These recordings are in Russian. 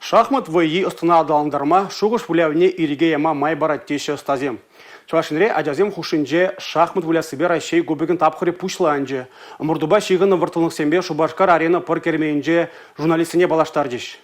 Шахмат войи остана адаландарма шугыш вулявне ириге яма май барат теше стазем. Чавашинре адязем хушинже шахмат вуля себе Россия губегин тапхаре пушланже. Мурдуба шигын вартылных сембе Шубашкар арена паркерменже журналистине балаштардиш.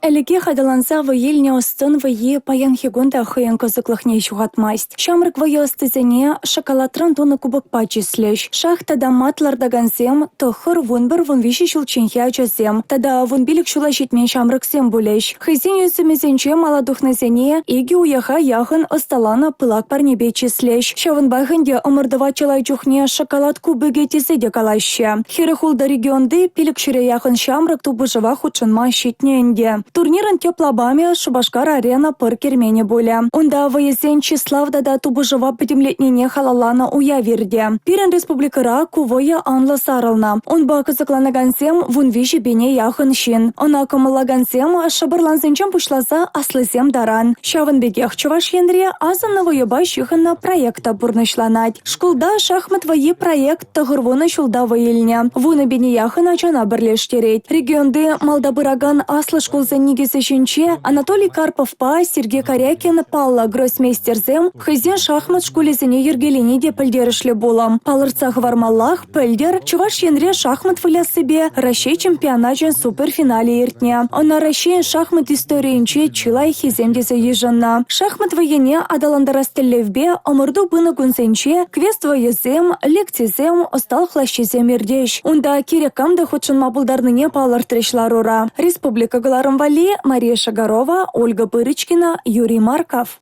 Әлеге хайдаланса вайыл остын вайы паян хигунда хыян кызыклыхне шугатмасть. Шамрык вайы остызене шоколадран тоны кубок пачислеш. Шах тада матлардагансем, тохыр вунбір вунвиші шулченхе ачасем. Тада вунбилік шула житмен шамрыксем булеш. Хызен юсымезенче маладухназене иги уяха яхын осталана пылак парнебе числеш. Шавынбайхынде омырдыва чылай чухне шоколад кубыге тезеде калаще. Хері хулда регионды пилік шире яхын шамрык тубыжыва худшынма щитненде. Турнирын теплобаме Шубашкар арена паркермене боле. Онда вайесен числавда да тубыжыва пятимлетнене халалана уя верде. Пирен республикара кувоя анла сарылна. Онба кызыкланагансем вунвиши бене яхын шин. Она камалагансем шабырлансенчем пушласа аслысем даран. Шавын бегех чуваш ендре азанна вайоба шихынна проекта бурнышланать. Шкулда шахмат вайы проект тагырвона шулда вайыльне. Вуны бене яхын ачана бірлештерет. Регионды малдабыраган аслы шкулзен нигесешінче Анатолий Карпов па, Сергей Корякин, Палла Гроссмейстерзем, хызен шахмат шкулесіне ергеліне де пілдерішлі болам. Палырцах вармаллах, пілдер, чуваш енре шахмат віля себе, Россия чемпионачен суперфинале ертне. Она Россия шахмат историинче чилай хиземдесе ежанна. Шахмат вайене адаландарастеллевбе, омырду быны гунсенче, квест вайезем, лекцизем, остал хлащезем ердеш. Унда керекамда хотшын мабулдарныне палыр трешларура. Республика Галарым Мария Шагарова, Ольга Пырычкина, Юрий Марков.